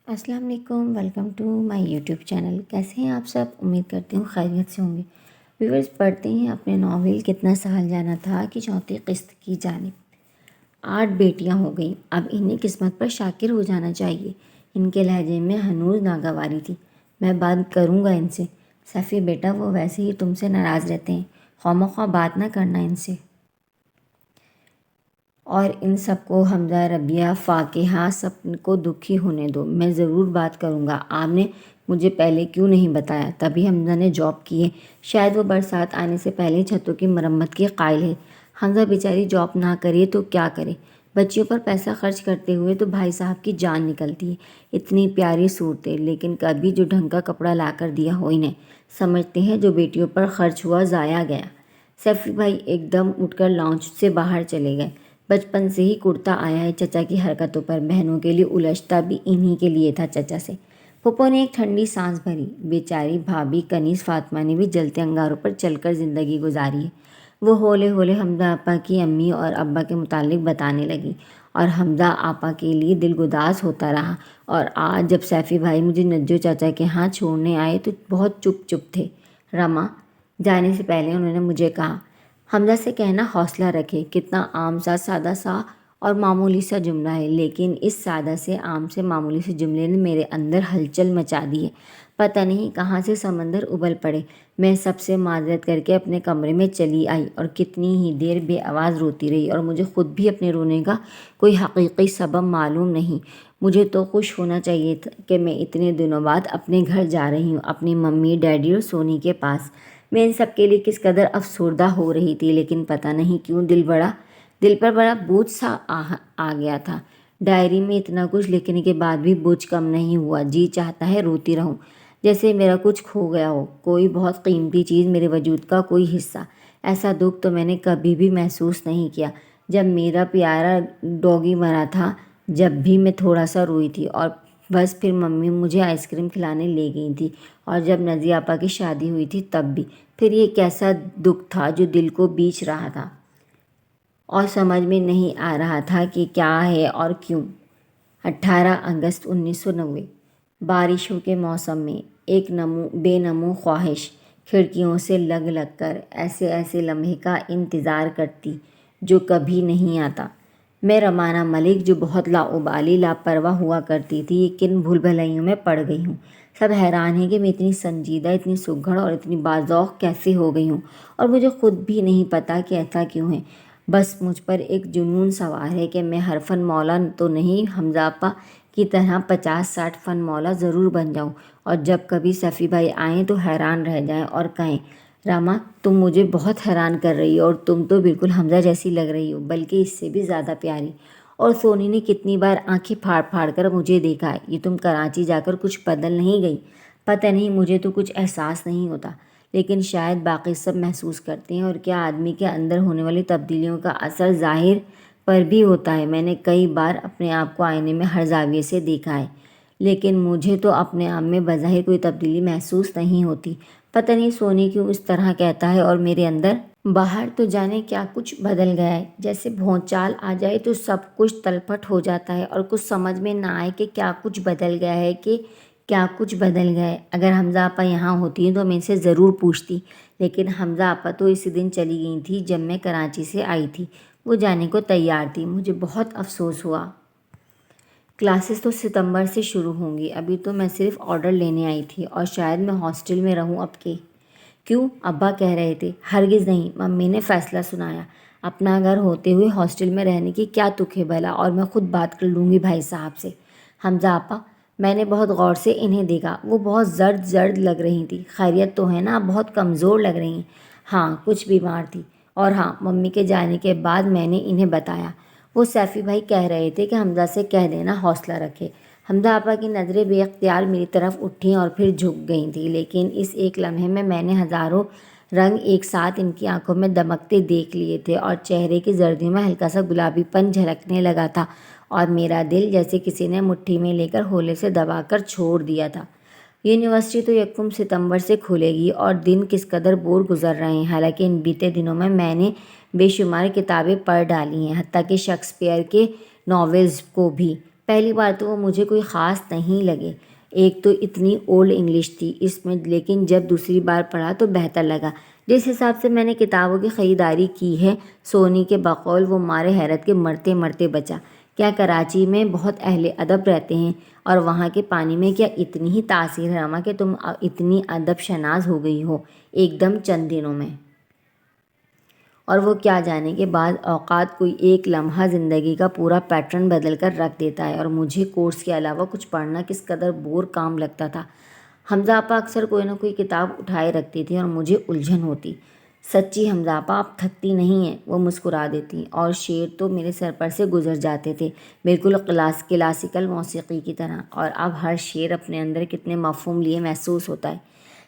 السلام علیکم، welcome to my YouTube channel. کیسے ہیں آپ سب؟ امید کرتی ہوں خیریت سے ہوں گے۔ ویورز، پڑھتے ہیں اپنے ناول کتنا سال جانا تھا کہ چوتھی قسط کی جانب 8 بیٹیاں ہو گئیں، اب انہیں قسمت پر شاکر ہو جانا چاہیے۔ ان کے لہجے میں ہنوز ناگواری تھی۔ میں بات کروں گا ان سے۔ سیفی بیٹا، وہ ویسے ہی تم سے ناراض رہتے ہیں، خواہ بات نہ کرنا ان سے۔ اور ان سب کو، حمزہ، ربیہ، فاقیہ، سب کو دکھی ہونے دو۔ میں ضرور بات کروں گا۔ آپ نے مجھے پہلے کیوں نہیں بتایا؟ تبھی حمزہ نے جاب کی ہے، شاید وہ برسات آنے سے پہلے چھتوں کی مرمت کے قائل ہے۔ حمزہ بیچاری جاب نہ کرے تو کیا کرے؟ بچیوں پر پیسہ خرچ کرتے ہوئے تو بھائی صاحب کی جان نکلتی ہے۔ اتنی پیاری صورتیں، لیکن کبھی جو ڈھنگ کا کپڑا لا کر دیا ہو انہیں، سمجھتے ہیں جو بیٹیوں پر خرچ ہوا ضائع گیا۔ سیفی بھائی ایک دم اٹھ کر لاؤنج سے باہر چلے گئے۔ بچپن سے ہی کرتا آیا ہے چچا کی حرکتوں پر، بہنوں کے لیے الجھتا بھی انہی کے لیے تھا چچا سے۔ پھپھو نے ایک ٹھنڈی سانس بھری۔ بیچاری بھابھی کنیز فاطمہ نے بھی جلتے انگاروں پر چل کر زندگی گزاری ہے۔ وہ ہولے ہولے حمزہ آپا کی امی اور ابا کے متعلق بتانے لگی، اور حمزہ آپا کے لیے دل گداز ہوتا رہا۔ اور آج جب سیفی بھائی مجھے نجو چاچا کے ہاں چھوڑنے آئے تو بہت چپ چپ تھے۔ رما جانے سے پہلے انہوں نے مجھے کہا، حمزہ سے کہنا حوصلہ رکھے۔ کتنا عام سا، سادہ سا اور معمولی سا جملہ ہے، لیکن اس سادہ سے، عام سے، معمولی سے جملے نے میرے اندر ہلچل مچا دی ہے۔ پتہ نہیں کہاں سے سمندر ابل پڑے۔ میں سب سے معذرت کر کے اپنے کمرے میں چلی آئی اور کتنی ہی دیر بے آواز روتی رہی، اور مجھے خود بھی اپنے رونے کا کوئی حقیقی سبب معلوم نہیں۔ مجھے تو خوش ہونا چاہیے تھا کہ میں اتنے دنوں بعد اپنے گھر جا رہی ہوں، اپنی ممی، ڈیڈی اور سونی کے پاس۔ میں ان سب کے لیے کس قدر افسردہ ہو رہی تھی، لیکن پتہ نہیں کیوں دل پر بڑا بوجھ سا آ گیا تھا۔ ڈائری میں اتنا کچھ لکھنے کے بعد بھی بوجھ کم نہیں ہوا۔ جی چاہتا ہے روتی رہوں، جیسے میرا کچھ کھو گیا ہو، کوئی بہت قیمتی چیز، میرے وجود کا کوئی حصہ۔ ایسا دکھ تو میں نے کبھی بھی محسوس نہیں کیا۔ جب میرا پیارا ڈوگی مرا تھا، جب بھی میں تھوڑا سا روئی تھی، اور بس پھر ممی مجھے آئس کریم کھلانے لے گئی تھی، اور جب نازیہ آپا کی شادی ہوئی تھی تب بھی۔ پھر یہ کیسا دکھ تھا جو دل کو بیچ رہا تھا، اور سمجھ میں نہیں آ رہا تھا کہ کیا ہے اور کیوں۔ 18 اگست 1990۔ بارشوں کے موسم میں ایک بے نمو خواہش کھڑکیوں سے لگ کر ایسے لمحے کا انتظار کرتی جو کبھی نہیں آتا۔ میں رمانہ ملک، جو بہت لاابالی، لاپرواہ ہوا کرتی تھی، یہ کن بھول بھلائیوں میں پڑ گئی ہوں۔ سب حیران ہیں کہ میں اتنی سنجیدہ، اتنی سگھڑ اور اتنی باذوق کیسے ہو گئی ہوں، اور مجھے خود بھی نہیں پتہ کہ ایسا کیوں ہے۔ بس مجھ پر ایک جنون سوار ہے کہ میں ہر فن مولا تو نہیں، حمزہ آپا کی طرح 50-60 فن مولا ضرور بن جاؤں، اور جب کبھی سیفی بھائی آئیں تو حیران رہ جائیں اور کہیں، راما تم مجھے بہت حیران کر رہی ہو، اور تم تو بالکل حمزہ جیسی لگ رہی ہو، بلکہ اس سے بھی زیادہ پیاری۔ اور سونی نے کتنی بار آنکھیں پھاڑ پھاڑ کر مجھے دیکھا ہے، یہ تم کراچی جا کر کچھ بدل نہیں گئی؟ پتہ نہیں، مجھے تو کچھ احساس نہیں ہوتا، لیکن شاید باقی سب محسوس کرتے ہیں۔ اور کیا آدمی کے اندر ہونے والی تبدیلیوں کا اثر ظاہر پر بھی ہوتا ہے؟ میں نے کئی بار اپنے آپ کو آئینے میں ہر زاویے سے دیکھا ہے، لیکن مجھے تو اپنے آپ میں بظاہر کوئی تبدیلی محسوس نہیں ہوتی۔ پتہ نہیں سونی کیوں اس طرح کہتا ہے، اور میرے اندر باہر تو جانے کیا کچھ بدل گیا ہے۔ جیسے بھونچال آ جائے تو سب کچھ تلپٹ ہو جاتا ہے، اور کچھ سمجھ میں نہ آئے کہ کیا کچھ بدل گیا ہے، اگر حمزہ آپا یہاں ہوتی تو میں ان سے ضرور پوچھتی، لیکن حمزہ آپا تو اسی دن چلی گئی تھی جب میں کراچی سے آئی تھی۔ وہ جانے کو تیار تھی۔ مجھے بہت افسوس ہوا۔ کلاسز تو ستمبر سے شروع ہوں گی، ابھی تو میں صرف آرڈر لینے آئی تھی، اور شاید میں ہاسٹل میں رہوں اب کے۔ کیوں؟ ابا کہہ رہے تھے۔ ہرگز نہیں، ممی نے فیصلہ سنایا۔ اپنا گھر ہوتے ہوئے ہاسٹل میں رہنے کی کیا تک ہے بھلا، اور میں خود بات کر لوں گی بھائی صاحب سے۔ حمزہ آپا، میں نے بہت غور سے انہیں دیکھا، وہ بہت زرد لگ رہی تھی۔ خیریت تو ہے نا؟ بہت کمزور لگ رہی ہیں۔ ہاں، کچھ بیمار تھی، اور ہاں، ممی کے جانے کے بعد میں نے انہیں بتایا۔ وہ سیفی بھائی کہہ رہے تھے کہ حمزہ سے کہہ دینا حوصلہ رکھے۔ حمزہ آپا کی نظریں بے اختیار میری طرف اٹھیں اور پھر جھک گئی تھیں، لیکن اس ایک لمحے میں نے ہزاروں رنگ ایک ساتھ ان کی آنکھوں میں دمکتے دیکھ لیے تھے، اور چہرے کی زردیوں میں ہلکا سا گلابی پن جھلکنے لگا تھا، اور میرا دل جیسے کسی نے مٹھی میں لے کر ہولے سے دبا کر چھوڑ دیا تھا۔ یونیورسٹی تو 1 ستمبر سے کھلے گی، اور دن کس قدر بور گزر رہے ہیں۔ حالانکہ ان بیتے دنوں میں نے بے شمار کتابیں پڑھ ڈالی ہیں، حتیٰ کہ شیکسپیئر کے ناولز کو بھی۔ پہلی بار تو وہ مجھے کوئی خاص نہیں لگے، ایک تو اتنی اولڈ انگلش تھی اس میں، لیکن جب دوسری بار پڑھا تو بہتر لگا۔ جس حساب سے میں نے کتابوں کی خریداری کی ہے، سونی کے بقول وہ مارے حیرت کے مرتے مرتے بچا۔ کیا کراچی میں بہت اہل ادب رہتے ہیں؟ اور وہاں کے پانی میں کیا اتنی ہی تاثیر ہے رما کہ تم اتنی ادب شناس ہو گئی ہو ایک دم چند دنوں میں؟ اور وہ کیا جانے کہ بعض اوقات کوئی ایک لمحہ زندگی کا پورا پیٹرن بدل کر رکھ دیتا ہے۔ اور مجھے کورس کے علاوہ کچھ پڑھنا کس قدر بور کام لگتا تھا۔ حمزہ آپا اکثر کوئی نہ کوئی کتاب اٹھائے رکھتی تھی اور مجھے الجھن ہوتی۔ سچی حمزہ آپا آپ تھکتی نہیں ہیں، وہ مسکرا دیتی، اور شعر تو میرے سر پر سے گزر جاتے تھے بالکل کلاسیکل موسیقی کی طرح، اور اب ہر شعر اپنے اندر کتنے مفہوم لیے محسوس ہوتا ہے،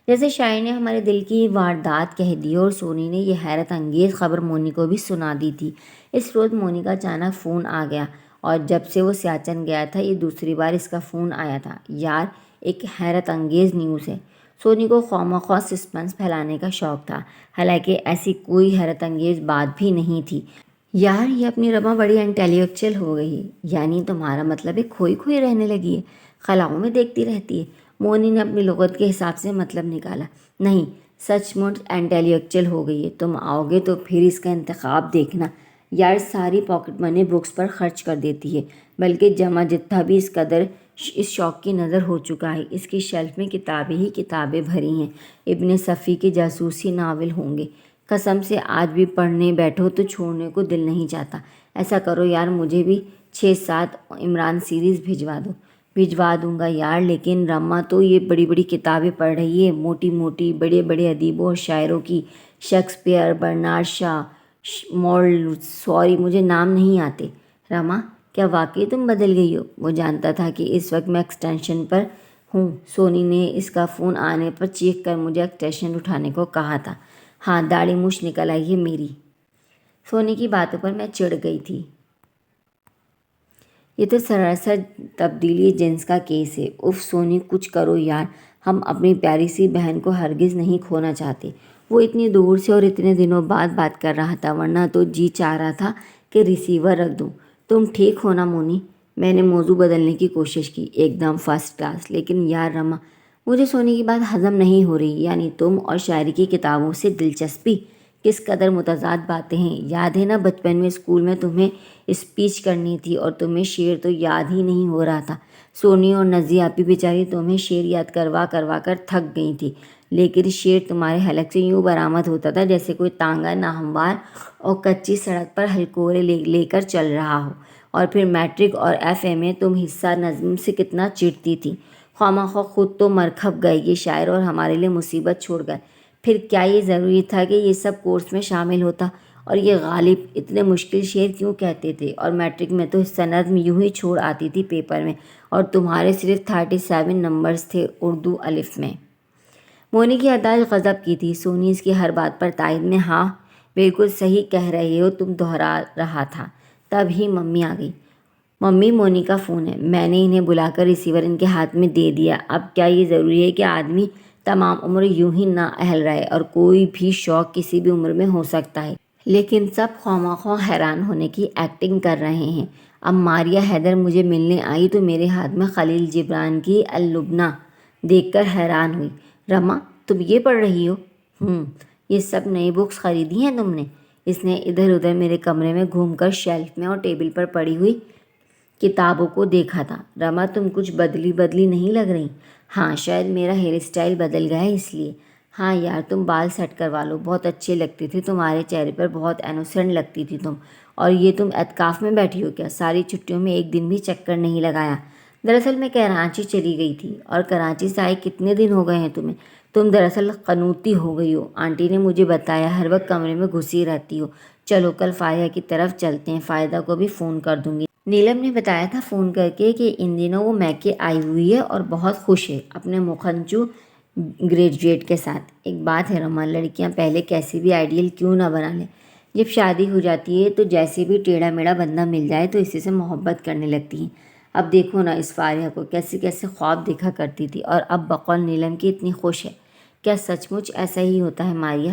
جیسے شاعر نے ہمارے دل کی واردات کہہ دی اور سونی نے یہ حیرت انگیز خبر مونی کو بھی سنا دی تھی۔ اس روز مونی کا اچانک فون آ گیا، اور جب سے وہ سیاچن گیا تھا یہ دوسری بار اس کا فون آیا تھا۔ یار ایک حیرت انگیز نیوز ہے۔ سونی کو خواہ سسپنس پھیلانے کا شوق تھا، حالانکہ ایسی کوئی حیرت انگیز بات بھی نہیں تھی۔ یار یہ اپنی رما بڑی انٹیلیکچوئل ہو گئی ہے، یعنی تمہارا مطلب ہے کھوئی کھوئی رہنے لگی ہے، خلاؤں میں دیکھتی رہتی ہے۔ مونی نے اپنی لغت کے حساب سے مطلب نکالا۔ نہیں، سچ مچ انٹیلیکچوئل ہو گئی ہے، تم آؤ گے تو پھر اس کا انتخاب دیکھنا۔ یار ساری پاکٹ منی بکس پر خرچ کر دیتی ہے، بلکہ جمع جتھا بھی اس قدر اس شوق کی نظر ہو چکا ہے۔ اس کی شیلف میں کتابیں ہی کتابیں بھری ہیں، ابن صفی کے جاسوسی ناول ہوں گے، قسم سے آج بھی پڑھنے بیٹھو تو چھوڑنے کو دل نہیں چاہتا۔ ایسا کرو یار مجھے بھی 6-7 عمران سیریز بھجوا دو۔ بھجوا دوں گا یار، لیکن رما تو یہ بڑی بڑی کتابیں پڑھ رہی ہے، موٹی موٹی بڑے بڑے ادیبوں اور شاعروں کی، شیکسپیئر، برنارڈ شاہ، سوری مجھے نام نہیں آتے۔ رما کیا واقعی تم بدل گئی ہو؟ وہ جانتا تھا کہ اس وقت میں ایکسٹینشن پر ہوں۔ سونی نے اس کا فون آنے پر چیخ کر مجھے ایکسٹینشن اٹھانے کو کہا تھا۔ ہاں داڑھی مچھ نکل آئی ہے میری۔ سونی کی باتوں پر میں چڑھ گئی تھی۔ یہ تو سراسر تبدیلی جنس کا کیس ہے۔ اف سونی کچھ کرو یار، ہم اپنی پیاری سی بہن کو ہرگز نہیں کھونا چاہتے۔ وہ اتنی دور سے اور اتنے دنوں بعد بات کر رہا تھا، ورنہ تو جی چاہ رہا تھا کہ ریسیور رکھ دوں۔ تم ٹھیک ہو نا مونی؟ میں نے موضوع بدلنے کی کوشش کی، ایک دم فرسٹ کلاس۔ لیکن یار رما مجھے سونی کی بات ہضم نہیں ہو رہی، یعنی تم اور شاعری کی کتابوں سے دلچسپی، کس قدر متضاد باتیں ہیں۔ یاد ہے نا بچپن میں اسکول میں تمہیں اسپیچ کرنی تھی اور تمہیں شعر تو یاد ہی نہیں ہو رہا تھا۔ سونی اور نزی آپی بیچاری تمہیں شعر یاد کروا کر تھک گئی تھی، لیکن شعر تمہارے حلق سے یوں برآمد ہوتا تھا جیسے کوئی تانگا ناہموار اور کچی سڑک پر ہلکورے لے کر چل رہا ہو۔ اور پھر میٹرک اور ایف اے میں تم حصہ نظم سے کتنا چڑھتی تھی، خواہ خود تو مرکھپ گئے، یہ شاعر اور ہمارے لیے مصیبت چھوڑ گئے۔ پھر کیا یہ ضروری تھا کہ یہ سب کورس میں شامل ہوتا؟ اور یہ غالب اتنے مشکل شعر کیوں کہتے تھے؟ اور میٹرک میں تو حصہ نظم یوں ہی چھوڑ آتی تھی پیپر میں، اور تمہارے صرف 37 نمبرز تھے اردو الف میں۔ مونی کی اداج غضب کی تھی۔ سونی اس کی ہر بات پر تائید میں ہاں بالکل صحیح کہہ رہے ہو تم دہرا رہا تھا۔ تب ہی ممی آ گئی۔ ممی مونی کا فون ہے، میں نے انہیں بلا کر ریسیور ان کے ہاتھ میں دے دیا۔ اب کیا یہ ضروری ہے کہ آدمی تمام عمر یوں ہی نا اہل رہے؟ اور کوئی بھی شوق کسی بھی عمر میں ہو سکتا ہے، لیکن سب خواہ حیران ہونے کی ایکٹنگ کر رہے ہیں۔ اب ماریہ حیدر مجھے ملنے آئی تو میرے ہاتھ میں خلیل جبران کی اللبنہ دیکھ کر حیران ہوئی۔ رما تم یہ پڑھ رہی ہو؟ یہ سب نئی بکس خریدی ہیں تم نے؟ اس نے ادھر ادھر میرے کمرے میں گھوم کر شیلف میں اور ٹیبل پر پڑی ہوئی کتابوں کو دیکھا تھا۔ رما تم کچھ بدلی نہیں لگ رہی۔ ہاں شاید میرا ہیئر اسٹائل بدل گیا ہے اس لیے۔ ہاں یار تم بال سیٹ کروا لو، بہت اچھے لگتے تھے تمہارے چہرے پر، بہت انوسنٹ لگتی تھی تم۔ اور یہ تم اعتکاف میں بیٹھی ہو کیا؟ ساری چھٹیوں میں ایک دن بھی چکر نہیں لگایا؟ دراصل میں کراچی چلی گئی تھی۔ اور کراچی سے آئے کتنے دن ہو گئے ہیں تمہیں؟ تم دراصل قنوطی ہو گئی ہو، آنٹی نے مجھے بتایا، ہر وقت کمرے میں گھسی رہتی ہو۔ چلو کل فاریہ کی طرف چلتے ہیں، فائدہ کو بھی فون کر دوں گی۔ نیلم نے بتایا تھا فون کر کے کہ ان دنوں وہ میکے آئی ہوئی ہے اور بہت خوش ہے اپنے مکھنچو گریجویٹ کے ساتھ۔ ایک بات ہے رما، لڑکیاں پہلے کیسی بھی آئیڈیل کیوں نہ بنا لیں، جب شادی ہو جاتی ہے تو جیسے بھی ٹیڑھا میڑھا بندہ مل جائے تو اسی سے محبت کرنے لگتی ہیں۔ اب دیکھو نا اس فاریہ کو، کیسے خواب دیکھا کرتی تھی اور اب بقول نیلم کی اتنی خوش ہے۔ کیا سچ مچ ایسا ہی ہوتا ہے ماریہ؟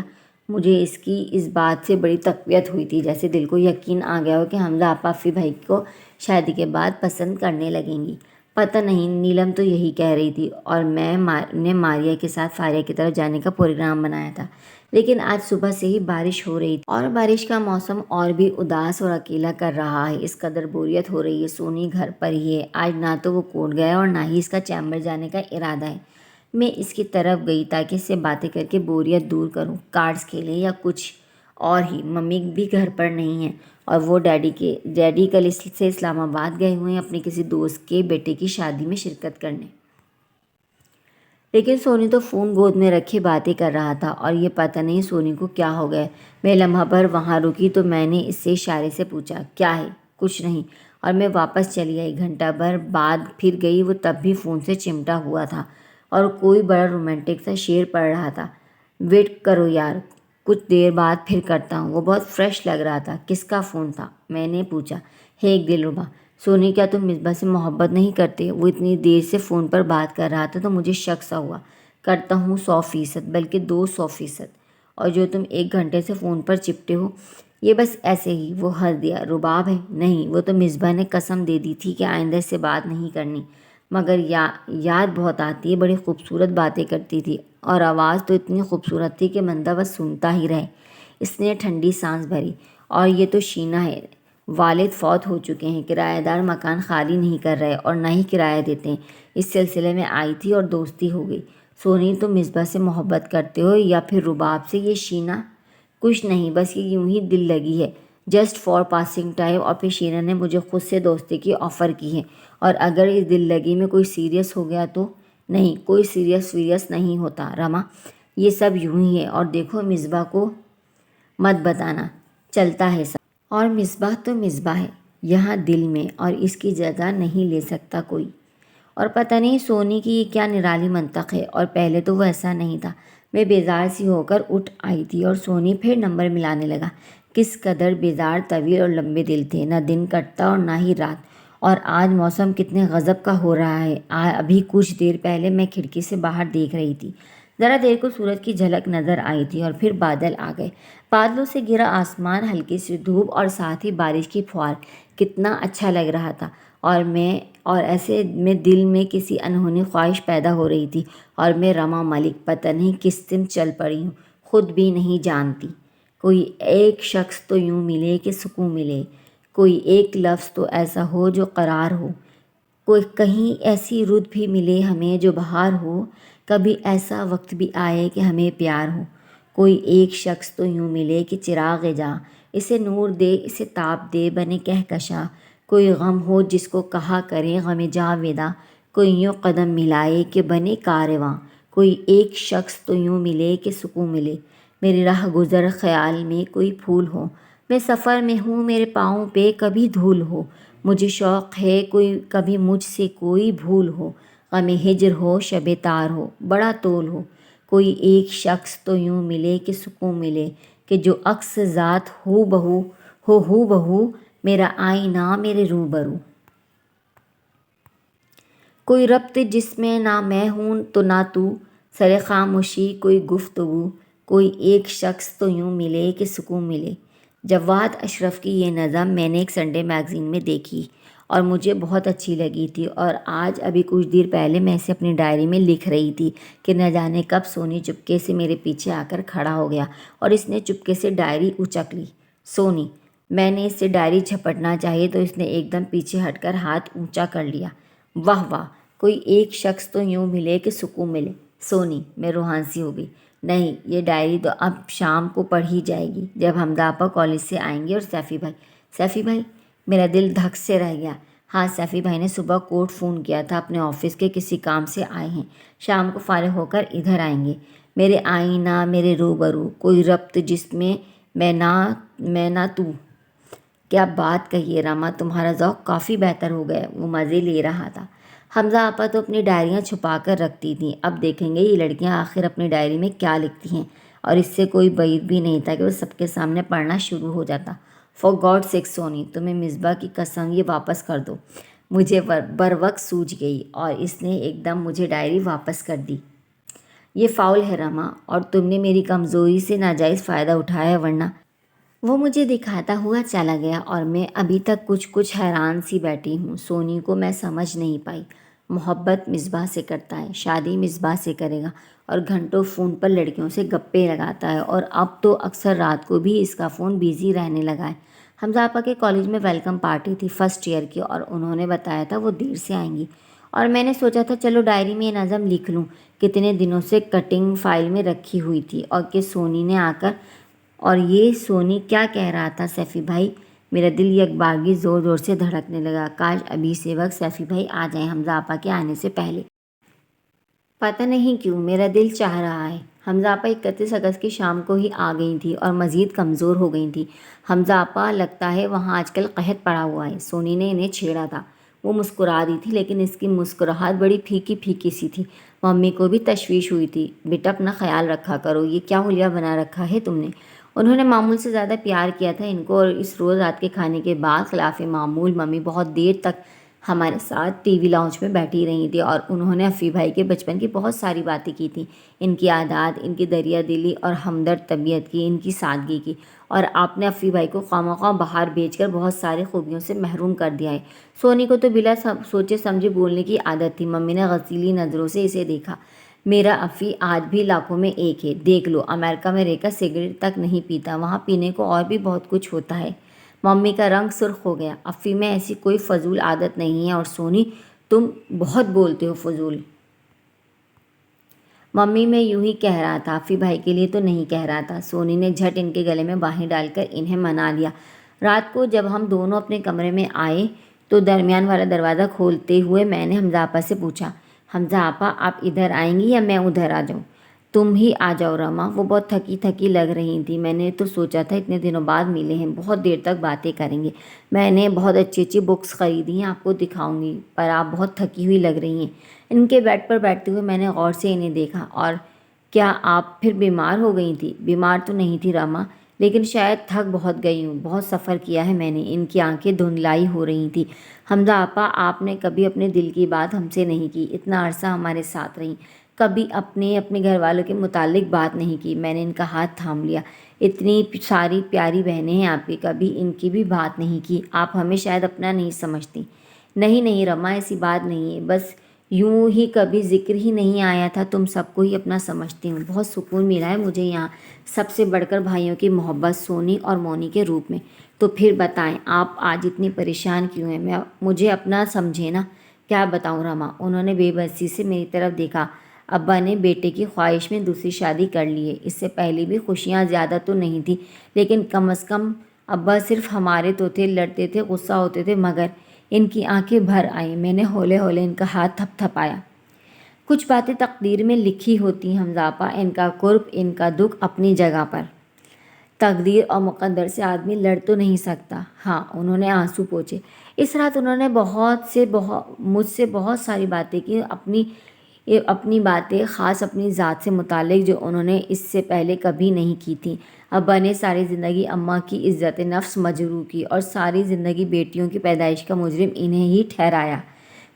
مجھے اس بات سے بڑی تقویت ہوئی تھی، جیسے دل کو یقین آ گیا ہو کہ حمزہ آپا فی بھائی کو شادی کے بعد پسند کرنے لگیں گی۔ پتہ نہیں، نیلم تو یہی کہہ رہی تھی، اور میں نے ماریا کے ساتھ فاریہ کی طرف جانے کا پروگرام بنایا تھا، لیکن آج صبح سے ہی بارش ہو رہی تھی اور بارش کا موسم اور بھی اداس اور اکیلا کر رہا ہے۔ اس قدر بوریت ہو رہی ہے۔ سونی گھر پر ہی ہے آج، نہ تو وہ کورٹ گیا اور نہ ہی اس کا چیمبر جانے کا ارادہ ہے۔ میں اس کی طرف گئی تاکہ اس سے باتیں کر کے بوریت دور کروں، کارڈز کھیلیں یا کچھ اور ہی۔ ممی بھی گھر پر نہیں ہیں اور وہ ڈیڈی کل سے اسلام آباد گئے ہوئے ہیں اپنے کسی دوست کے بیٹے کی شادی میں شرکت کرنے۔ لیکن سونی تو فون گود میں رکھے باتیں کر رہا تھا اور یہ پتہ نہیں سونی کو کیا ہو گیا۔ میں لمحہ بھر وہاں رکی تو میں نے اس سے اشارے سے پوچھا، کیا ہے؟ کچھ نہیں، اور میں واپس چلی آئی۔ گھنٹہ بھر بعد پھر گئی، وہ تب بھی فون سے چمٹا ہوا تھا اور کوئی بڑا رومانٹک سا شعر پڑھ رہا تھا۔ ویٹ کرو یار، کچھ دیر بعد پھر کرتا ہوں۔ وہ بہت فریش لگ رہا تھا۔ کس کا فون تھا؟ میں نے پوچھا۔ ہے ایک دلربا۔ سونی، کیا تم مصباح سے محبت نہیں کرتے؟ وہ اتنی دیر سے فون پر بات کر رہا تھا تو مجھے شک سا ہوا۔ کرتا ہوں 100%، بلکہ 200%۔ اور جو تم 1 گھنٹے سے فون پر چپٹے ہو، یہ بس ایسے ہی؟ وہ ہنس دیا۔ رباب ہے؟ نہیں، وہ تو مصباح نے قسم دے دی تھی کہ آئندہ اس سے بات نہیں کرنی، مگر یاد بہت آتی ہے، بڑی خوبصورت باتیں کرتی تھی اور آواز تو اتنی خوبصورت تھی کہ بندہ بس سنتا ہی رہے۔ اس نے ٹھنڈی سانس بھری۔ اور یہ تو شینا ہے، والد فوت ہو چکے ہیں، کرایہ دار مکان خالی نہیں کر رہے اور نہ ہی کرایہ دیتے ہیں، اس سلسلے میں آئی تھی اور دوستی ہو گئی۔ سونی، تم مصباح سے محبت کرتے ہو یا پھر رباب سے؟ یہ شینا؟ کچھ نہیں، بس یہ یوں ہی دل لگی ہے، جسٹ فار پاسنگ ٹائم۔ اور پھر شینا نے مجھے خود سے دوستی کی آفر کی ہے، اور اگر اس دل لگی میں کوئی سیریس ہو گیا تو؟ نہیں، کوئی سیریس نہیں ہوتا رما، یہ سب یوں ہی ہے۔ اور دیکھو، مصباح کو مت بتانا، چلتا ہے سب۔ اور مصباح تو مصباح ہے یہاں دل میں، اور اس کی جگہ نہیں لے سکتا کوئی۔ اور پتہ نہیں سونی کی یہ کیا نرالی منطق ہے، اور پہلے تو وہ ایسا نہیں تھا۔ میں بیزار سی ہو کر اٹھ آئی تھی اور سونی پھر نمبر ملانے لگا۔ کس قدر بیزار، طویل اور لمبے دن تھے، نہ دن کٹتا اور نہ ہی رات۔ اور آج موسم کتنے غضب کا ہو رہا ہے۔ ابھی کچھ دیر پہلے میں کھڑکی سے باہر دیکھ رہی تھی، ذرا دیر کو سورج کی جھلک نظر آئی تھی اور پھر بادل آ گئے۔ بادلوں سے گھرا آسمان، ہلکی سی دھوپ اور ساتھ ہی بارش کی پھوار، کتنا اچھا لگ رہا تھا۔ اور ایسے میں دل میں کسی انہونی خواہش پیدا ہو رہی تھی، اور میں رما ملک پتہ نہیں کس سمت چل پڑی ہوں، خود بھی نہیں جانتی۔ کوئی ایک شخص تو یوں ملے کہ سکون ملے، کوئی ایک لفظ تو ایسا ہو جو قرار ہو، کوئی کہیں ایسی رت بھی ملے ہمیں جو بہار ہو، کبھی ایسا وقت بھی آئے کہ ہمیں پیار ہو۔ کوئی ایک شخص تو یوں ملے کہ چراغ جاں اسے نور دے، اسے تاب دے بنے کہکشاں۔ کوئی غم ہو جس کو کہا کرے غم جاویداں، کوئی یوں قدم ملائے کہ بنے کارواں۔ کوئی ایک شخص تو یوں ملے کہ سکون ملے، میری راہ گزر خیال میں کوئی پھول ہو، میں سفر میں ہوں میرے پاؤں پہ کبھی دھول ہو، مجھے شوق ہے کوئی کبھی مجھ سے کوئی بھول ہو، غم ہجر ہو شب تار ہو بڑا طول ہو۔ کوئی ایک شخص تو یوں ملے کہ سکون ملے، کہ جو عکس ذات ہو بہو میرا آئینہ میرے روبرو۔ کوئی ربط جس میں نہ میں ہوں تو نہ تو، سر خاموشی کوئی گفتگو۔ کوئی ایک شخص تو یوں ملے کہ سکون ملے۔ جواد اشرف کی یہ نظم میں نے ایک سنڈے میگزین میں دیکھی اور مجھے بہت اچھی لگی تھی، اور آج ابھی کچھ دیر پہلے میں اسے اپنی ڈائری میں لکھ رہی تھی کہ نہ جانے کب سونی چپکے سے میرے پیچھے آ کر کھڑا ہو گیا اور اس نے چپکے سے ڈائری اچک لی۔ سونی، میں نے اس سے ڈائری جھپٹنا چاہی تو اس نے ایک دم پیچھے ہٹ کر ہاتھ اونچا کر لیا۔ واہ واہ، کوئی ایک شخص تو یوں ملے کہ سکون ملے۔ سونی، میں روحان سی ہو گئی۔ نہیں، یہ ڈائری تو اب شام کو پڑھی جائے گی جب حمدہ آپا کالج سے آئیں گے اور سیفی بھائی، میرا دل دھک سے رہ گیا۔ ہاں، سیفی بھائی نے صبح کوٹ فون کیا تھا، اپنے آفس کے کسی کام سے آئے ہیں، شام کو فارغ ہو کر ادھر آئیں گے۔ میرے آئینہ میرے روبرو، کوئی ربط جس میں میں نہ تو۔ کیا بات کہی ہے رما، تمہارا ذوق کافی بہتر ہو گیا۔ وہ مزے لے رہا تھا۔ حمزہ آپا تو اپنی ڈائریاں چھپا کر رکھتی تھیں، اب دیکھیں گے یہ لڑکیاں آخر اپنی ڈائری میں کیا لکھتی ہیں، اور اس سے کوئی بعید بھی نہیں تھا کہ وہ سب کے سامنے پڑھنا شروع ہو جاتا۔ فار گاڈ سیک سونی، تمہیں مصباح کی قسم یہ واپس کر دو۔ مجھے بروقت سوجھ گئی اور اس نے ایک دم مجھے ڈائری واپس کر دی۔ یہ فاؤل ہے رما، اور تم نے میری کمزوری سے ناجائز فائدہ اٹھایا، ورنہ وہ مجھے دکھاتا ہوا چلا گیا اور میں ابھی تک کچھ حیران سی بیٹھی ہوں۔ سونی کو میں سمجھ نہیں پائی۔ محبت مصباح سے کرتا ہے، شادی مصباح سے کرے گا، اور گھنٹوں فون پر لڑکیوں سے گپے لگاتا ہے، اور اب تو اکثر رات کو بھی اس کا فون بیزی رہنے لگا ہے۔ حمزہ آپا کے کالج میں ویلکم پارٹی تھی فرسٹ ایئر کی، اور انہوں نے بتایا تھا وہ دیر سے آئیں گی، اور میں نے سوچا تھا چلو ڈائری میں یہ نظم لکھ لوں، کتنے دنوں سے کٹنگ فائل میں رکھی ہوئی تھی، اور کہ سونی نے آ کر، اور یہ سونی کیا کہہ رہا تھا سیفی بھائی؟ میرا دل یک بارگی زور زور سے دھڑکنے لگا۔ کاش ابھی سے وقت سیفی بھائی آ جائیں حمزہ آپا کے آنے سے پہلے۔ پتہ نہیں کیوں میرا دل چاہ رہا ہے۔ حمزہ آپا 31 اگست کی شام کو ہی آ گئی تھی اور مزید کمزور ہو گئی تھی۔ حمزہ آپا لگتا ہے وہاں آج کل قحط پڑا ہوا ہے، سونی نے انہیں چھیڑا تھا۔ وہ مسکرا رہی تھی لیکن اس کی مسکراہٹ بڑی پھیکی پھیکی سی تھی۔ ممی کو بھی تشویش ہوئی تھی۔ بیٹا اپنا خیال رکھا کرو، یہ کیا حلیہ بنا رکھا ہے تم نے؟ انہوں نے معمول سے زیادہ پیار کیا تھا ان کو، اور اس روز رات کے کھانے کے بعد خلاف معمول ممی بہت دیر تک ہمارے ساتھ ٹی وی لاؤنج میں بیٹھی رہی تھی، اور انہوں نے افی بھائی کے بچپن کی بہت ساری باتیں کی تھیں، ان کی عادات، ان کی دریا دلی اور ہمدرد طبیعت کی، ان کی سادگی کی، اور آپ نے افی بھائی کو خواہ باہر بھیج کر بہت ساری خوبیوں سے محروم کر دیا ہے۔ سونی کو تو بلا سوچے سمجھے بولنے کی عادت تھی۔ ممی نے غسیلی نظروں سے اسے دیکھا۔ میرا افی آج بھی لاکھوں میں ایک ہے، دیکھ لو، امریکہ میں رہ کر سگریٹ تک نہیں پیتا، وہاں پینے کو اور بھی بہت کچھ ہوتا ہے۔ ممی کا رنگ سرخ ہو گیا۔ افی میں ایسی کوئی فضول عادت نہیں ہے، اور سونی تم بہت بولتے ہو فضول۔ ممی میں یوں ہی کہہ رہا تھا، افی بھائی کے لیے تو نہیں کہہ رہا تھا۔ سونی نے جھٹ ان کے گلے میں باہیں ڈال کر انہیں منا لیا۔ رات کو جب ہم دونوں اپنے کمرے میں آئے تو درمیان والا دروازہ کھولتے ہوئے میں نے حمزہ آپا سے پوچھا، حمزہ آپا آپ ادھر آئیں گی یا میں ادھر آ جاؤں؟ تم ہی آ جاؤ رما۔ وہ بہت تھکی تھکی لگ رہی تھی۔ میں نے تو سوچا تھا اتنے دنوں بعد ملے ہیں، بہت دیر تک باتیں کریں گے، میں نے بہت اچھی اچھی بکس خریدی ہیں، آپ کو دکھاؤں گی، پر آپ بہت تھکی ہوئی لگ رہی ہیں۔ ان کے بیڈ پر بیٹھتے ہوئے میں نے غور سے انہیں دیکھا۔ اور کیا آپ پھر بیمار ہو گئی تھی؟ بیمار تو نہیں تھی رما، لیکن شاید تھک بہت گئی ہوں، بہت سفر کیا ہے میں نے۔ ان کی آنکھیں دھندلائی ہو رہی تھیں۔ حمزہ آپا آپ نے کبھی اپنے دل کی بات ہم سے نہیں کی، اتنا عرصہ ہمارے ساتھ رہیں، کبھی اپنے گھر والوں کے متعلق بات نہیں کی۔ میں نے ان کا ہاتھ تھام لیا۔ اتنی ساری پیاری بہنیں ہیں آپ کی، کبھی ان کی بھی بات نہیں کی؟ آپ ہمیں شاید اپنا نہیں سمجھتی۔ نہیں رما، ایسی بات نہیں ہے، بس یوں ہی کبھی ذکر ہی نہیں آیا تھا، تم سب کو ہی اپنا سمجھتی ہوں۔ بہت سکون ملا ہے مجھے یہاں، سب سے بڑھ کر بھائیوں کی محبت سونی اور مونی کے روپ میں۔ تو پھر بتائیں آپ آج اتنی پریشان کیوں ہیں؟ مجھے اپنا سمجھے نا۔ کیا بتاؤں رما؟ انہوں نے بے بسی سے میری طرف دیکھا۔ ابا نے بیٹے کی خواہش میں دوسری شادی کر لی ہے۔ اس سے پہلے بھی خوشیاں زیادہ تو نہیں تھی، لیکن کم از کم ابا صرف ہمارے تو تھے، لڑتے تھے، غصہ ہوتے تھے، مگر ان کی آنکھیں بھر آئیں۔ میں نے ہولے ہولے ان کا ہاتھ تھپ تھپایا۔ کچھ باتیں تقدیر میں لکھی ہوتی ہیں حمزہ آپا، ان کا قرب، ان کا دکھ اپنی جگہ پر۔ تقدیر اور مقدر سے آدمی لڑ تو نہیں سکتا۔ ہاں، انہوں نے آنسو پوچھے۔ اس رات انہوں نے مجھ سے بہت ساری باتیں کی، اپنی باتیں، خاص اپنی ذات سے متعلق، جو انہوں نے اس سے پہلے کبھی نہیں کی تھیں۔ ابا نے ساری زندگی اماں کی عزت نفس مجروح کی، اور ساری زندگی بیٹیوں کی پیدائش کا مجرم انہیں ہی ٹھہرایا۔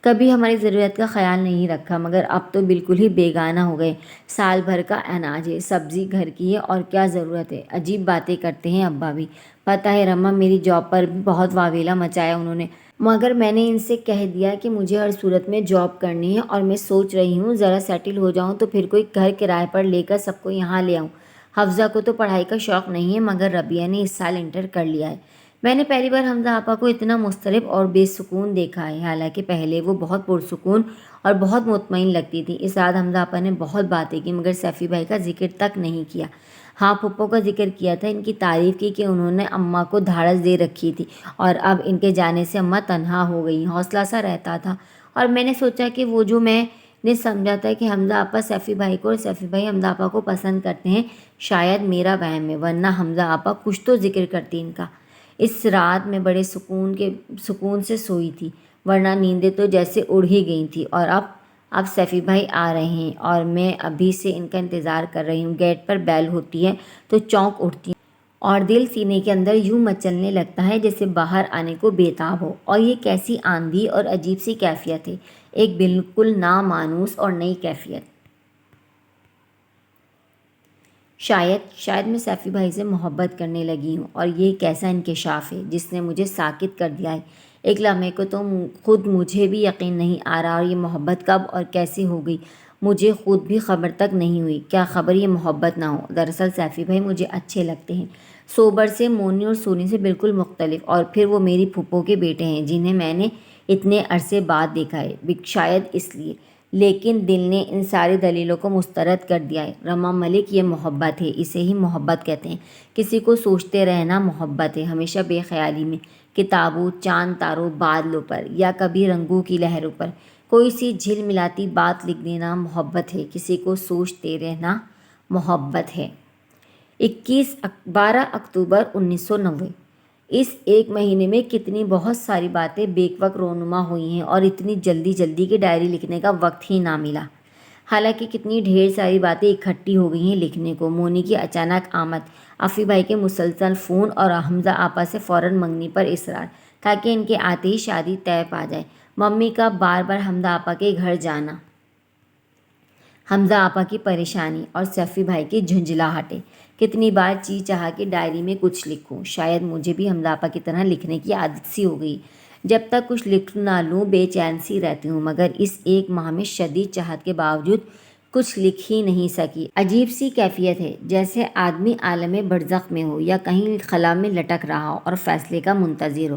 کبھی ہماری ضرورت کا خیال نہیں رکھا، مگر اب تو بالکل ہی بیگانہ ہو گئے۔ سال بھر کا اناج ہے، سبزی گھر کی ہے، اور کیا ضرورت ہے؟ عجیب باتیں کرتے ہیں ابا بھی۔ پتہ ہے رما، میری جاب پر بھی بہت واویلا مچایا انہوں نے، مگر میں نے ان سے کہہ دیا کہ مجھے ہر صورت میں جاب کرنی ہے، اور میں سوچ رہی ہوں ذرا سیٹل ہو جاؤں تو پھر کوئی گھر کرائے پر لے کر سب کو یہاں لے آؤں۔ حفظہ کو تو پڑھائی کا شوق نہیں ہے، مگر ربیہ نے اس سال انٹر کر لیا ہے۔ میں نے پہلی بار حمزہ آپا کو اتنا مضطرب اور بے سکون دیکھا ہے، حالانکہ پہلے وہ بہت پرسکون اور بہت مطمئن لگتی تھی۔ اس رات حمزہ آپا نے بہت باتیں کی، مگر سیفی بھائی کا ذکر تک نہیں کیا۔ ہاں، پھپھو کا ذکر کیا تھا، ان کی تعریف کی کہ انہوں نے اماں کو دھاڑس دے رکھی تھی، اور اب ان کے جانے سے اماں تنہا ہو گئی، حوصلہ سا رہتا تھا۔ اور میں نے سوچا کہ وہ جو میں نے سمجھا تھا کہ حمزہ آپا سیفی بھائی کو اور سیفی بھائی حمزہ آپا کو پسند کرتے ہیں، شاید میرا وہم ہے، ورنہ حمزہ آپا کچھ تو ذکر کرتی ان کا۔ اس رات میں بڑے سکون سے سوئی تھی، ورنہ نیندیں تو جیسے اڑ ہی گئی تھیں۔ اور اب سیفی بھائی آ رہے ہیں، اور میں ابھی سے ان کا انتظار کر رہی ہوں۔ گیٹ پر بیل ہوتی ہے تو چونک اٹھتی ہوں، اور دل سینے کے اندر یوں مچلنے لگتا ہے جیسے باہر آنے کو بےتاب ہو۔ اور یہ کیسی آندھی اور عجیب سی کیفیت ہے، ایک بالکل نامانوس اور نئی کیفیت۔ شاید میں سیفی بھائی سے محبت کرنے لگی ہوں، اور یہ ایک ایسا انکشاف ہے جس نے مجھے ساکت کر دیا ہے۔ ایک لمحے کو تو خود مجھے بھی یقین نہیں آ رہا، اور یہ محبت کب اور کیسے ہو گئی مجھے خود بھی خبر تک نہیں ہوئی۔ کیا خبر یہ محبت نہ ہو؟ دراصل سیفی بھائی مجھے اچھے لگتے ہیں، سوبر سے، مونی اور سونی سے بالکل مختلف، اور پھر وہ میری پھوپھو کے بیٹے ہیں جنہیں میں نے اتنے عرصے بعد دیکھا ہے، شاید اس لیے۔ لیکن دل نے ان ساری دلیلوں کو مسترد کر دیا ہے۔ رما ملک، یہ محبت ہے، اسے ہی محبت کہتے ہیں۔ کسی کو سوچتے رہنا محبت ہے، ہمیشہ بے خیالی میں، کتابوں، چاند تاروں، بادلوں پر، یا کبھی رنگوں کی لہروں پر کوئی سی جھل ملاتی بات لکھ دینا محبت ہے، کسی کو سوچتے رہنا محبت ہے۔ 12 اکتوبر 1990۔ اس ایک مہینے میں کتنی بہت ساری باتیں بیک وقت رونما ہوئی ہیں، اور اتنی جلدی کہ ڈائری لکھنے کا وقت ہی نہ ملا۔ حالانکہ کتنی ڈھیر ساری باتیں اکٹھی ہو گئی ہیں لکھنے کو۔ مونی کی اچانک آمد، افی بھائی کے مسلسل فون، اور حمزہ آپا سے فوراً منگنی پر اصرار تاکہ ان کے آتے ہی شادی طے پا جائے۔ ممی کا بار بار حمزہ آپا کے گھر جانا، حمزہ آپا کی پریشانی، اور سیفی بھائی کی جھنجھلاہٹیں۔ کتنی بار چاہا کہ ڈائری میں کچھ لکھوں۔ شاید مجھے بھی حمزہ آپا کی طرح لکھنے کی عادت سی ہو گئی، جب تک کچھ لکھ نہ لوں بے چین سی رہتی ہوں، مگر اس ایک ماہ میں شدید چاہت کے باوجود کچھ لکھ ہی نہیں سکی۔ عجیب سی کیفیت ہے، جیسے آدمی عالم برزخ میں ہو، یا کہیں خلا میں لٹک رہا ہو اور فیصلے کا منتظر ہو۔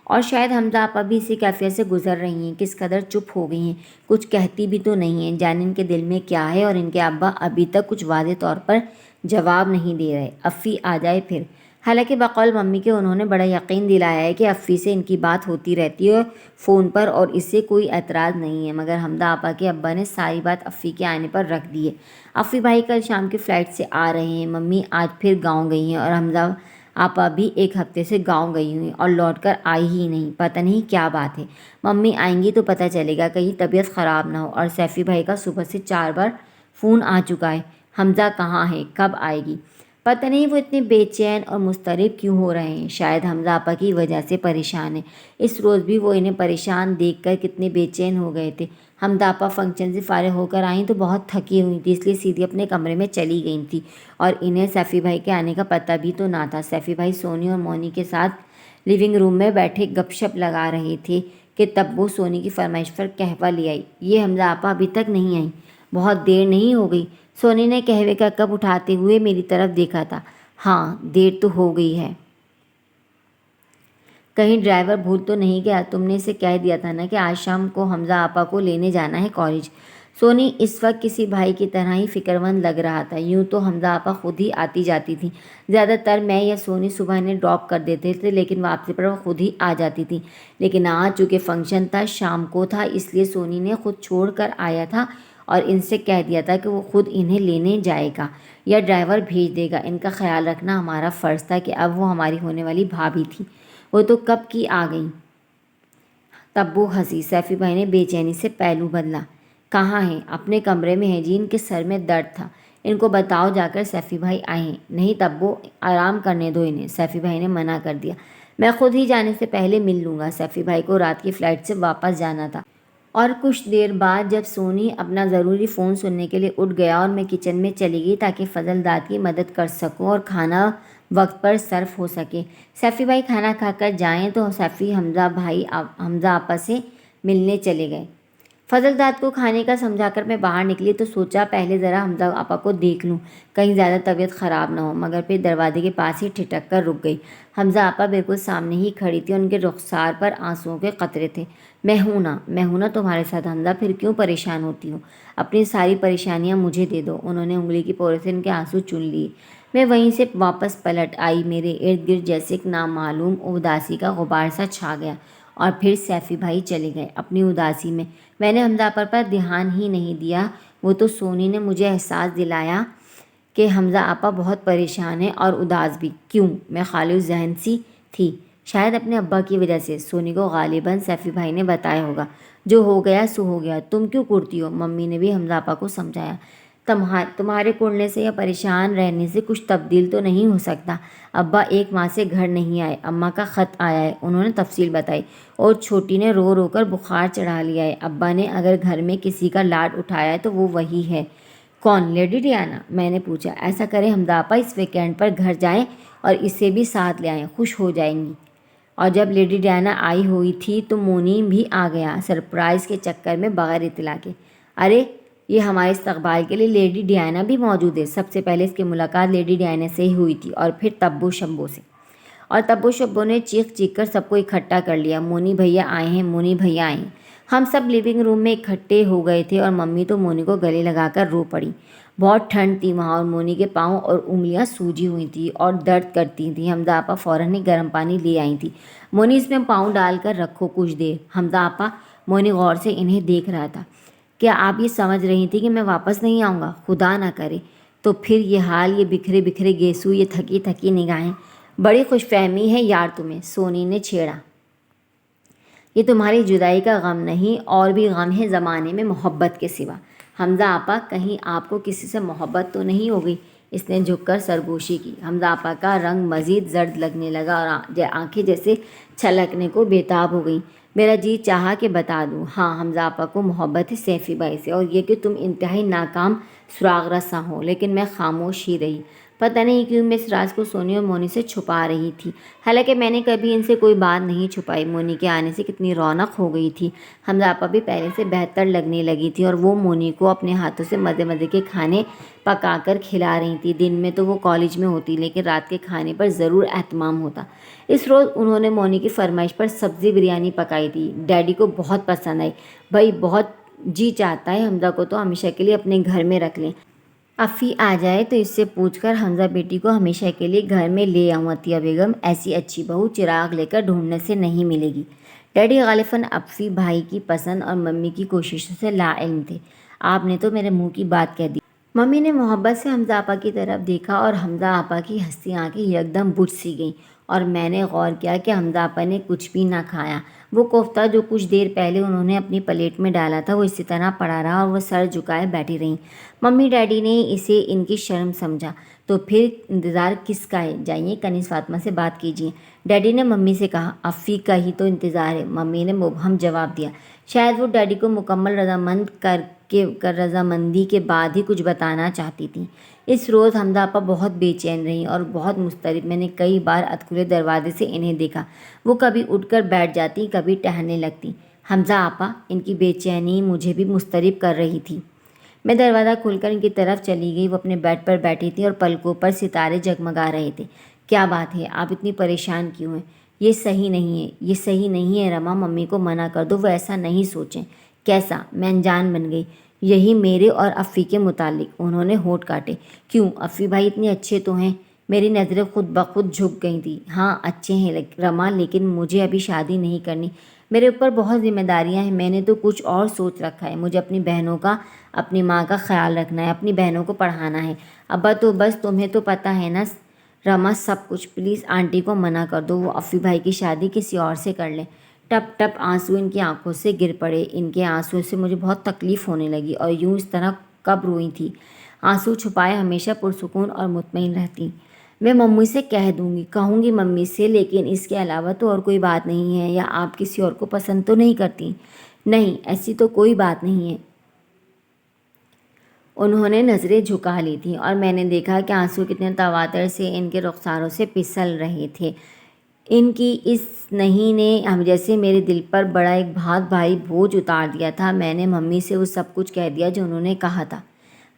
اور شاید حمزہ آپا بھی اسی کیفیت سے گزر رہی ہیں، کس قدر چپ ہو گئی ہیں، کچھ کہتی بھی تو نہیں ہیں، جانے ان کے دل میں کیا ہے، اور ان کے ابا ابھی تک کچھ واضح طور پر جواب نہیں دے رہے۔ افی آ جائے پھر۔ حالانکہ بقول ممی کے انہوں نے بڑا یقین دلایا ہے کہ افی سے ان کی بات ہوتی رہتی ہے فون پر، اور اس سے کوئی اعتراض نہیں ہے، مگر حمزہ آپا کے ابا نے ساری بات افی کے آنے پر رکھ دی ہے۔ افی بھائی کل شام کی فلائٹ سے آ رہے ہیں، ممی آج پھر گاؤں گئی ہیں، اور حمزہ آپا بھی ایک ہفتے سے گاؤں گئی ہوئی، اور لوٹ کر آئی ہی نہیں۔ پتہ نہیں کیا بات ہے۔ ممی آئیں گی تو پتہ چلے گا، کہیں طبیعت خراب نہ ہو۔ اور سیفی بھائی کا صبح سے 4 بار فون آ چکا ہے، حمزہ کہاں ہے، کب آئے گی؟ پتہ نہیں وہ اتنے بے چین اور مضطرب کیوں ہو رہے ہیں۔ شاید حمزہ آپا کی وجہ سے پریشان ہے۔ اس روز بھی وہ انہیں پریشان دیکھ کر کتنے بے چین ہو گئے تھے۔ حمزہ آپا فنکشن سے فارغ ہو کر آئیں تو بہت تھکی ہوئی تھیں، اس لیے سیدھی اپنے کمرے میں چلی گئی تھیں، اور انہیں سیفی بھائی کے آنے کا پتہ بھی تو نہ تھا۔ سیفی بھائی سونی اور مونی کے ساتھ لیونگ روم میں بیٹھے گپ شپ لگا رہے تھے کہ تب وہ سونی کی فرمائش پر قہوہ لے آئی۔ یہ حمزہ آپا ابھی تک نہیں آئیں؟ بہت دیر نہیں ہو گئی؟ سونی نے قہوے کا کپ اٹھاتے ہوئے میری طرف دیکھا تھا۔ ہاں، دیر تو ہو گئی ہے۔ کہیں ڈرائیور بھول تو نہیں گیا؟ تم نے اسے کہہ دیا تھا نا کہ آج شام کو حمزہ آپا کو لینے جانا ہے کالج۔ سونی اس وقت کسی بھائی کی طرح ہی فکر مند لگ رہا تھا۔ یوں تو حمزہ آپا خود ہی آتی جاتی تھیں، زیادہ تر میں یا سونی صبح انہیں ڈراپ کر دیتے تھے، لیکن واپسی پر وہ خود ہی آ جاتی تھیں۔ لیکن آج چونکہ فنکشن تھا، شام کو تھا، اس لیے سونی نے خود چھوڑ کر آیا تھا، اور ان سے کہہ دیا تھا کہ وہ خود انہیں لینے جائے گا یا ڈرائیور بھیج دے گا۔ ان کا خیال رکھنا ہمارا فرض تھا کہ اب وہ ہماری ہونے والی بھابھی تھی، وہ تو کب کی آ گئیں۔ تب وہ ہنسی۔ سیفی بھائی نے بے چینی سے پہلو بدلا۔ کہاں ہیں؟ اپنے کمرے میں ہیں جی، ان کے سر میں درد تھا، ان کو بتاؤ جا کر۔ سیفی بھائی آئے ہیں؟ نہیں تبو، آرام کرنے دو انہیں، سیفی بھائی نے منع کر دیا۔ میں خود ہی جانے سے پہلے مل لوں گا۔ سیفی بھائی کو رات کی فلائٹ سے واپس جانا تھا، اور کچھ دیر بعد جب سونی اپنا ضروری فون سننے کے لیے اٹھ گیا اور میں کچن میں چلی گئی تاکہ فضل داد کی مدد کر سکوں اور کھانا وقت پر صرف ہو سکے۔ سیفی بھائی کھانا کھا کر جائیں تو سیفی حمزہ آپا سے ملنے چلے گئے۔ فضل داد کو کھانے کا سمجھا کر میں باہر نکلی تو سوچا پہلے ذرا حمزہ آپا کو دیکھ لوں، کہیں زیادہ طبیعت خراب نہ ہو، مگر پھر دروازے کے پاس ہی ٹھٹک کر رک گئی۔ حمزہ آپا بالکل سامنے ہی کھڑی تھی، ان کے رخسار پر آنسوؤں کے قطرے تھے۔ میں ہوں نا تمہارے ساتھ حمزہ، پھر کیوں پریشان ہوتی ہو؟ اپنی ساری پریشانیاں مجھے دے دو۔ انہوں نے انگلی کی پورے سے ان کے آنسو چن لیے۔ میں وہیں سے واپس پلٹ آئی، میرے ارد گرد جیسے ایک نامعلوم اداسی کا غبار سا چھا گیا، اور پھر سیفی بھائی چلے گئے اپنی اداسی میں۔ میں نے حمزہ آپا پر دھیان ہی نہیں دیا، وہ تو سونی نے مجھے احساس دلایا کہ حمزہ آپا بہت پریشان ہیں اور اداس بھی۔ کیوں؟ میں خالی ذہن سی تھی، شاید اپنے ابا کی وجہ سے۔ سونی کو غالباً سیفی بھائی نے بتایا ہوگا۔ جو ہو گیا سو ہو گیا، تم کیوں کرتی ہو؟ ممی نے بھی حمزہ آپا کو سمجھایا۔ تمہارے کڑنے سے یا پریشان رہنے سے کچھ تبدیل تو نہیں ہو سکتا۔ ابا 1 ماہ سے گھر نہیں آئے، اماں کا خط آیا ہے، انہوں نے تفصیل بتائی، اور چھوٹی نے رو رو کر بخار چڑھا لیا ہے۔ ابا نے اگر گھر میں کسی کا لاڈ اٹھایا ہے تو وہ وہی ہے۔ کون؟ Lady Diana? میں نے پوچھا۔ ایسا کریں حمزہ آپا، اس ویکینڈ پر گھر جائیں اور اسے بھی ساتھ لے آئیں، خوش ہو جائیں گی۔ اور جب لیڈی ڈیانا آئی ہوئی تھی تو مونی بھی آ گیا، سرپرائز کے چکر میں بغیر اطلاع کے۔ ارے یہ ہمارے استقبال کے لیے لیڈی ڈیانا بھی موجود ہے۔ سب سے پہلے اس کی ملاقات لیڈی ڈیانا سے ہی ہوئی تھی اور پھر تبو شمبو سے، اور تبو شمبو نے چیخ چیخ کر سب کو اکٹھا کر لیا، مونی بھیا آئے ہیں، مونی بھیا آئے ہیں۔ ہم سب لیونگ روم میں اکٹھے ہو گئے تھے اور ممی تو مونی کو گلے لگا کر رو پڑی۔ بہت ٹھنڈ تھی وہاں اور مونی کے پاؤں اور انگلیاں سوجی ہوئی تھیں اور درد کرتی تھیں۔ حمزہ آپا فوراً ہی گرم پانی لے آئی تھی۔ مونی اس میں پاؤں ڈال کر رکھو کچھ دیر۔ حمزہ آپا، مونی غور سے انہیں دیکھ رہا تھا۔ کیا آپ یہ سمجھ رہی تھی کہ میں واپس نہیں آؤں گا؟ خدا نہ کرے تو پھر یہ حال، یہ بکھرے بکھرے گیسو، یہ تھکی تھکی نگاہیں۔ بڑی خوش فہمی ہے یار تمہیں، سونی نے چھیڑا۔ یہ تمہاری جدائی کا غم نہیں، اور بھی غم ہے زمانے میں محبت کے سوا۔ حمزہ آپا، کہیں آپ کو کسی سے محبت تو نہیں ہو گئی؟ اس نے جھک کر سرگوشی کی۔ حمزہ آپا کا رنگ مزید زرد لگنے لگا اور آنکھیں جیسے چھلکنے کو بےتاب ہو گئیں۔ میرا جی چاہا کہ بتا دوں، ہاں حمزہ آپا کو محبت ہے سیفی بھائی سے، اور یہ کہ تم انتہائی ناکام سراغ رساں ہو، لیکن میں خاموش ہی رہی۔ پتہ نہیں کیوں میں اس راز کو سونی اور مونی سے چھپا رہی تھی، حالانکہ میں نے کبھی ان سے کوئی بات نہیں چھپائی۔ مونی کے آنے سے کتنی رونق ہو گئی تھی، حمزہ آپا بھی پہلے سے بہتر لگنے لگی تھی، اور وہ مونی کو اپنے ہاتھوں سے مزے مزے کے کھانے پکا کر کھلا رہی تھی۔ دن میں تو وہ کالج میں ہوتی، لیکن رات کے کھانے پر ضرور اہتمام ہوتا۔ اس روز انہوں نے مونی کی فرمائش پر سبزی بریانی پکائی تھی، ڈیڈی کو بہت پسند آئی۔ بھائی بہت جی چاہتا ہے حمزہ کو تو ہمیشہ کے لیے اپنے گھر میں رکھ لیں۔ افی آ جائے تو اس سے پوچھ کر حمزہ بیٹی کو ہمیشہ کے لیے گھر میں لے آؤں۔ عطیہ بیگم، ایسی اچھی بہو چراغ لے کر ڈھونڈنے سے نہیں ملے گی۔ ڈیڈی غالباً افی بھائی کی پسند اور ممی کی کوششوں سے لا علم تھے۔ آپ نے تو میرے منہ کی بات کہہ دی۔ ممی نے محبت سے حمزہ آپا کی طرف دیکھا اور حمزہ آپا کی ہنسی آنکھیں یکدم بجھ سی گئیں، اور میں نے غور کیا کہ حمزہ آپا نے کچھ بھی نہ کھایا۔ وہ کوفتہ جو کچھ دیر پہلے انہوں نے اپنی پلیٹ میں ڈالا تھا وہ اسی طرح پڑا رہا اور وہ سر جھکائے بیٹھی رہیں۔ ممی ڈیڈی نے اسے ان کی شرم سمجھا۔ تو پھر انتظار کس کا ہے؟ جائیے کنیز فاطمہ سے بات کیجیے، ڈیڈی نے ممی سے کہا۔ افی کا ہی تو انتظار ہے، ممی نے مبہم جواب دیا۔ شاید وہ ڈیڈی کو مکمل رضامندی کے بعد ہی کچھ بتانا چاہتی تھیں۔ اس روز حمزہ آپا بہت بے چین رہیں اور بہت مضطرب۔ میں نے کئی بار ادکھلے دروازے سے انہیں دیکھا، وہ کبھی اٹھ کر بیٹھ جاتی، کبھی ٹہلنے لگتی۔ حمزہ آپا، ان کی بے چینی مجھے بھی مضطرب کر رہی تھی۔ میں دروازہ کھول کر ان کی طرف چلی گئی۔ وہ اپنے بیڈ پر بیٹھی تھی اور پلکوں پر ستارے جگمگا رہے تھے۔ کیا بات ہے، آپ اتنی پریشان کیوں ہیں؟ یہ صحیح نہیں ہے، یہ صحیح نہیں ہے رما، ممی کو منع کر دو، وہ ایسا نہیں سوچیں۔ کیسا؟ میں انجان بن گئی؟ یہی میرے اور افی کے متعلق۔ انہوں نے ہونٹ کاٹے۔ کیوں؟ افی بھائی اتنے اچھے تو ہیں۔ میری نظریں خود بخود جھک گئی تھیں۔ ہاں اچھے ہیں رما، لیکن مجھے ابھی شادی نہیں کرنی، میرے اوپر بہت ذمہ داریاں ہیں۔ میں نے تو کچھ اور سوچ رکھا ہے، مجھے اپنی بہنوں کا، اپنی ماں کا خیال رکھنا ہے، اپنی بہنوں کو پڑھانا ہے۔ ابا تو بس تمہیں تو پتہ ہے نا رما سب کچھ، پلیز آنٹی کو منع کر دو، وہ افی بھائی کی شادی کسی اور سے کر لیں۔ ٹپ ٹپ آنسو ان کی آنکھوں سے گر پڑے۔ ان کے آنسوؤں سے مجھے بہت تکلیف ہونے لگی، اور یوں اس طرح کب روئی تھی؟ آنسو چھپائے ہمیشہ پرسکون اور مطمئن رہتی۔ میں ممی سے کہہ دوں گی، کہوں گی ممی سے، لیکن اس کے علاوہ تو اور کوئی بات نہیں ہے۔ یا آپ کسی اور کو پسند تو نہیں کرتی؟ نہیں، ایسی تو کوئی بات نہیں ہے۔ انہوں نے نظریں جھکا لی تھیں اور میں نے دیکھا کہ آنسو کتنے تواتر سے ان کے رخساروں سے پھسل رہے تھے۔ ان کی اس نہیں نے ہم جیسے میرے دل پر بڑا ایک بہت بھاری بوجھ اتار دیا تھا۔ میں نے ممی سے وہ سب کچھ کہہ دیا جو انہوں نے کہا تھا۔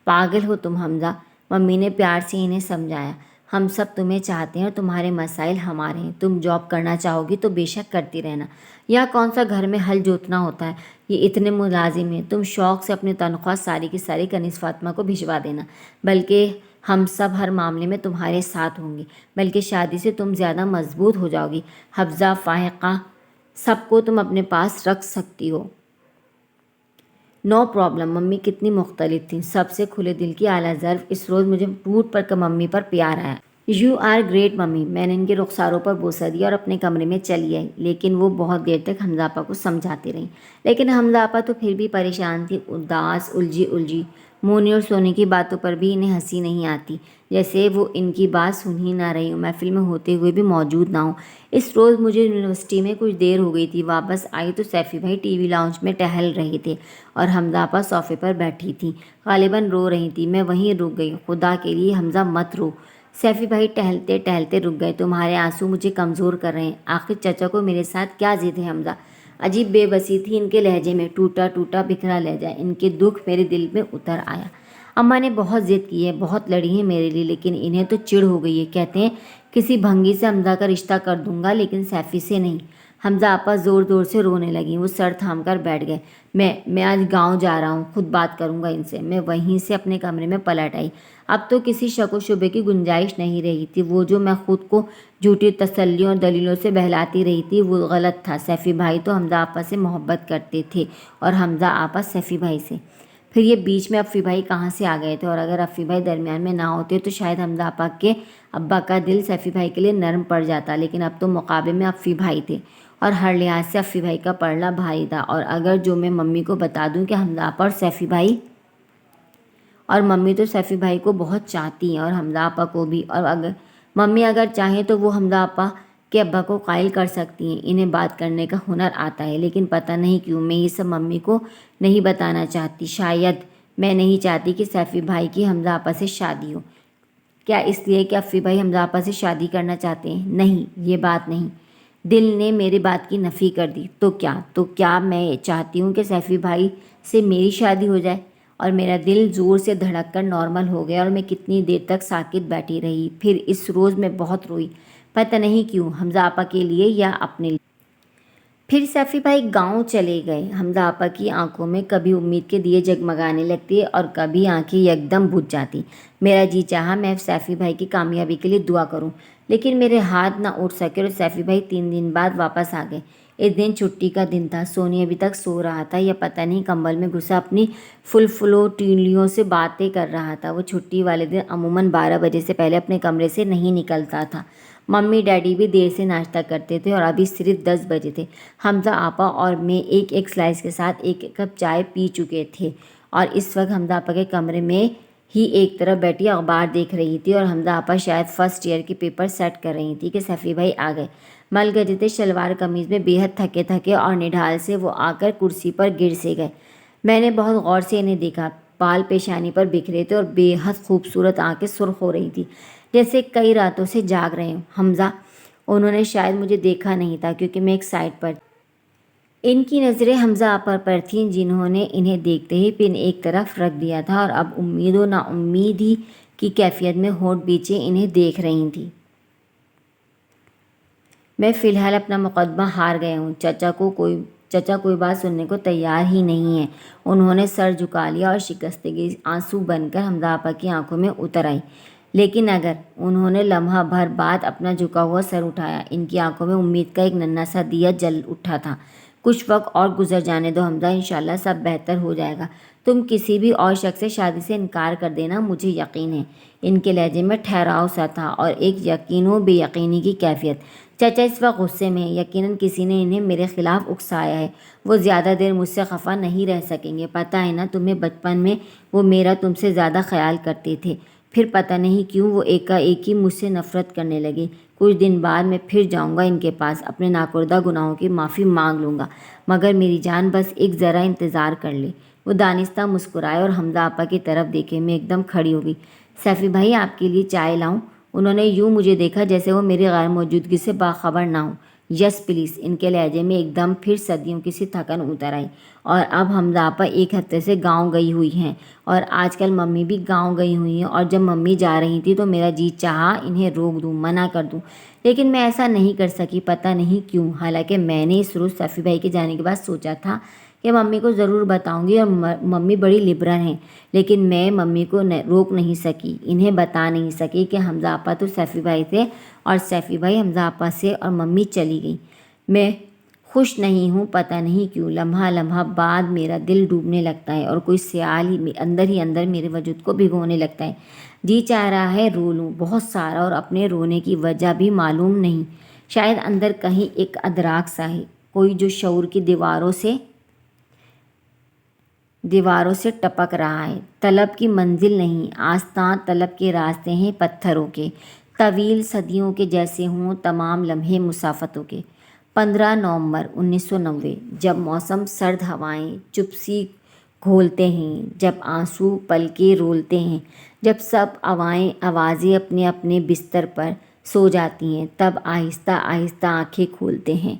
پاگل ہو تم حمزہ، ممی نے پیار سے انہیں سمجھایا۔ ہم سب تمہیں چاہتے ہیں اور تمہارے مسائل ہمارے ہیں۔ تم جاب کرنا چاہو گی تو بے شک کرتی رہنا، یا کون سا گھر میں ہل جوتنا ہوتا ہے، یہ اتنے ملازم ہیں۔ تم شوق سے اپنی تنخواہ ساری کی ساری کنیز فاطمہ کو بھجوا دینا، بلکہ ہم سب ہر معاملے میں تمہارے ساتھ ہوں گے، بلکہ شادی سے تم زیادہ مضبوط ہو جاؤ گی۔ حفظہ، فائقہ، سب کو تم اپنے پاس رکھ سکتی ہو۔ No problem. ممی کتنی مختلف تھیں، سب سے کھلے دل کی اعلیٰ ظرف۔ اس روز مجھے ٹوٹ پر ممی پر پیار آیا۔ یو آر گریٹ ممی، میں نے ان کے رخساروں پر بوسہ دیا اور اپنے کمرے میں چلی آئی، لیکن وہ بہت دیر تک حمزہ آپا کو سمجھاتی رہیں، لیکن حمزہ آپا تو پھر بھی پریشان تھی، اداس، الجھی۔ مونی اور سونی کی باتوں پر بھی انہیں ہنسی نہیں آتی، جیسے وہ ان کی بات سن ہی نہ رہی ہوں، محفل میں ہوتے ہوئے بھی موجود نہ ہوں۔ اس روز مجھے یونیورسٹی میں کچھ دیر ہو گئی تھی، واپس آئی تو سیفی بھائی ٹی وی لاؤنج میں ٹہل رہے تھے اور حمزہ آپا صوفے پر بیٹھی تھیں، غالباً رو رہی تھیں۔ میں وہیں رک گئی۔ خدا کے لیے حمزہ مت رو، سیفی بھائی ٹہلتے ٹہلتے رک گئے، تمہارے آنسو مجھے کمزور کر رہے ہیں، آخر چچا کو میرے ساتھ کیا ضد ہے؟ حمزہ، عجیب بے بسی تھی ان کے لہجے میں، ٹوٹا ٹوٹا بکھرا لہجہ، ان کے دکھ میرے دل میں اتر آیا۔ اماں نے بہت ضد کی ہے، بہت لڑی ہیں میرے لیے، لیکن انہیں تو چڑ ہو گئی ہے، کہتے ہیں کسی بھنگی سے حمزہ کا رشتہ کر دوں گا لیکن سیفی سے نہیں۔ حمزہ آپا زور زور سے رونے لگیں، وہ سر تھام کر بیٹھ گئے۔ میں آج گاؤں جا رہا ہوں، خود بات کروں گا ان سے۔ میں وہیں سے اپنے کمرے میں پلٹ آئی۔ اب تو کسی شک و شبے کی گنجائش نہیں رہی تھی، وہ جو میں خود کو جھوٹی تسلیوں اور دلیلوں سے بہلاتی رہی تھی وہ غلط تھا۔ سیفی بھائی تو حمزہ آپا سے محبت کرتے تھے اور حمزہ آپا سیفی بھائی سے۔ پھر یہ بیچ میں افی بھائی کہاں سے آ گئے تھے؟ اور اگر افی بھائی درمیان میں نہ ہوتے تو شاید حمزہ آپا کے ابا کا دل سیفی بھائی کے لیے نرم پڑ جاتا، لیکن اب تو مقابلے میں افی بھائی تھے اور ہر لحاظ سے افی بھائی کا پڑنا بھاری تھا۔ اور اگر جو میں ممی کو بتا دوں کہ حمزہ آپا اور ممی تو سیفی بھائی کو بہت چاہتی ہیں اور حمزہ آپا کو بھی، اور اگر ممی چاہیں تو وہ حمزہ آپا کے ابا کو قائل کر سکتی ہیں، انہیں بات کرنے کا ہنر آتا ہے، لیکن پتہ نہیں کیوں میں یہ سب ممی کو نہیں بتانا چاہتی۔ شاید میں نہیں چاہتی کہ سیفی بھائی کی حمزہ آپا سے شادی ہو۔ کیا اس لیے کہ افی بھائی حمزہ آپا سے شادی کرنا چاہتے ہیں؟ نہیں، یہ بات نہیں۔ دل نے میری بات کی نفی کر دی۔ تو کیا میں چاہتی ہوں کہ سیفی بھائی سے میری شادی ہو جائے؟ اور میرا دل زور سے دھڑک کر نارمل ہو گیا اور میں کتنی دیر تک ساکت بیٹھی رہی۔ پھر اس روز میں بہت روئی، پتہ نہیں کیوں، حمزہ آپا کے لیے یا اپنے لیے۔ پھر سیفی بھائی گاؤں چلے گئے۔ حمزہ آپا کی آنکھوں میں کبھی امید کے دیے جگمگانے لگتے اور کبھی آنکھیں یکدم بجھ جاتی۔ میرا جی چاہا میں سیفی بھائی کی کامیابی کے لیے دعا کروں، لیکن میرے ہاتھ نہ اٹھ سکے اور سیفی بھائی 3 دن بعد واپس آ گئے۔ اس دن چھٹی کا دن تھا، سونی ابھی تک سو رہا تھا یا پتہ نہیں کمبل میں گھسا اپنی فلفلو ٹینلیوں سے باتیں کر رہا تھا۔ وہ چھٹی والے دن عموماً 12 بجے سے پہلے اپنے کمرے سے نہیں نکلتا تھا۔ ممی ڈیڈی بھی دیر سے ناشتہ کرتے تھے اور ابھی صرف 10 بجے تھے۔ حمزہ آپا اور میں ایک ایک سلائس کے ساتھ ایک ایک کپ چائے پی چکے تھے اور اس وقت حمزہ آپا کے کمرے میں ہی ایک طرف بیٹھی اخبار دیکھ رہی تھی اور حمزہ آپا شاید فرسٹ ایئر کے پیپر سیٹ کر رہی تھی کہ سیفی بھائی آ گئے۔ مل گزتے شلوار قمیض میں بے حد تھکے اور نڈھال سے وہ آ کر کرسی پر گر سے گئے۔ میں نے بہت غور سے انہیں دیکھا، بال پیشانی پر بکھرے تھے اور بے حد خوبصورت آنکھیں سرخ ہو رہی تھی، جیسے کئی راتوں سے جاگ رہے ہوں۔ حمزہ، انہوں نے شاید مجھے دیکھا نہیں تھا کیونکہ میں ایک سائڈ پر تھی۔ ان کی نظریں حمزہ آپا پر تھیں جنہوں نے انہیں دیکھتے ہی پن ایک طرف رکھ دیا تھا اور اب امید و نا امیدی کی کیفیت میں ہونٹ بیچے انہیں دیکھ رہی تھیں۔ میں فی الحال اپنا مقدمہ ہار گیا ہوں، چچا کوئی بات سننے کو تیار ہی نہیں ہے۔ انہوں نے سر جھکا لیا اور شکستگی آنسو بن کر حمزہ آپا کی آنکھوں میں اتر آئی، لیکن اگر انہوں نے لمحہ بھر بعد اپنا جھکا ہوا سر اٹھایا، ان کی آنکھوں میں امید کا ایک ننھا سا دیا جل اٹھا تھا۔ کچھ وقت اور گزر جانے دو حمزہ، انشاءاللہ سب بہتر ہو جائے گا۔ تم کسی بھی اور شخص سے شادی سے انکار کر دینا، مجھے یقین ہے۔ ان کے لہجے میں ٹھہراؤ سا تھا اور ایک یقین و بے یقینی کی کیفیت۔ چچا اس وقت غصے میں ہیں، یقیناً کسی نے انہیں میرے خلاف اکسایا ہے، وہ زیادہ دیر مجھ سے خفا نہیں رہ سکیں گے۔ پتہ ہے نا تمہیں، بچپن میں وہ میرا تم سے زیادہ خیال کرتے تھے، پھر پتہ نہیں کیوں وہ ایک ہی مجھ سے نفرت کرنے لگے۔ کچھ دن بعد میں پھر جاؤں گا ان کے پاس، اپنے ناکردہ گناہوں کی معافی مانگ لوں گا، مگر میری جان بس ایک ذرا انتظار کر لے۔ وہ دانستہ مسکرائے اور حمزہ آپا کی طرف دیکھے۔ میں ایک دم کھڑی ہو گئی۔ سیفی بھائی، آپ کے لیے چائے لاؤں؟ انہوں نے یوں مجھے دیکھا جیسے وہ میری غیر موجودگی سے باخبر نہ ہوں۔ یس پلیز۔ ان کے لہجے میں ایک دم پھر صدیوں کی سی تھکن اتر آئی۔ اور اب حمزہ آپا 1 ہفتے سے گاؤں گئی ہوئی ہیں اور آج کل ممی بھی گاؤں گئی ہوئی ہیں، اور جب ممی جا رہی تھی تو میرا جی چاہا انہیں روک دوں، منع کر دوں، لیکن میں ایسا نہیں کر سکی، پتہ نہیں کیوں۔ حالانکہ میں نے اس روز سیفی بھائی کے جانے کے بعد سوچا تھا کہ ممی کو ضرور بتاؤں گی، اور ممی بڑی لبرل ہیں، لیکن میں ممی کو روک نہیں سکی، انہیں بتا نہیں سکی کہ حمزہ آپا تو سیفی بھائی تھے اور سیفی بھائی حمزہ آپا سے، اور ممی چلی گئی۔ میں خوش نہیں ہوں، پتہ نہیں کیوں، لمحہ لمحہ بعد میرا دل ڈوبنے لگتا ہے اور کوئی سیال ہی اندر میرے وجود کو بھگونے لگتا ہے۔ جی چاہ رہا ہے رو لوں بہت سارا، اور اپنے رونے کی وجہ بھی معلوم نہیں، شاید اندر کہیں ایک ادراک سا ہے، کوئی جو شعور کی دیواروں سے ٹپک رہا ہے۔ طلب کی منزل نہیں، آستاں طلب کے راستے ہیں پتھروں کے، طویل صدیوں کے جیسے ہوں تمام لمحے مسافتوں کے۔ 15 نومبر 1990، جب موسم سرد ہوائیں چپسی گھولتے ہیں، جب آنسو پلکیں رولتے ہیں، جب سب آوازیں اپنے اپنے بستر پر سو جاتی ہیں، تب آہستہ آہستہ آنکھیں کھولتے ہیں،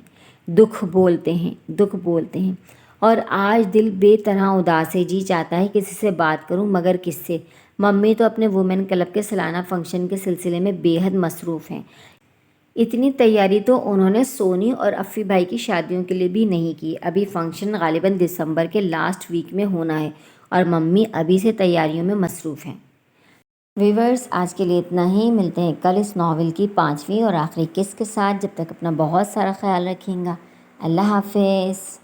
دکھ بولتے ہیں۔ اور آج دل بے طرح اداس ہے، جی چاہتا ہے کسی سے بات کروں، مگر کس سے؟ ممی تو اپنے وومن کلب کے سالانہ فنکشن کے سلسلے میں بے حد مصروف ہیں۔ اتنی تیاری تو انہوں نے سونی اور افی بھائی کی شادیوں کے لیے بھی نہیں کی۔ ابھی فنکشن غالباً دسمبر کے لاسٹ ویک میں ہونا ہے اور ممی ابھی سے تیاریوں میں مصروف ہیں۔ ویورز، آج کے لیے اتنا ہی، ملتے ہیں کل اس ناول کی 5ویں اور آخری قسط کے ساتھ۔ جب تک اپنا بہت سارا خیال رکھیں گا۔ اللہ حافظ۔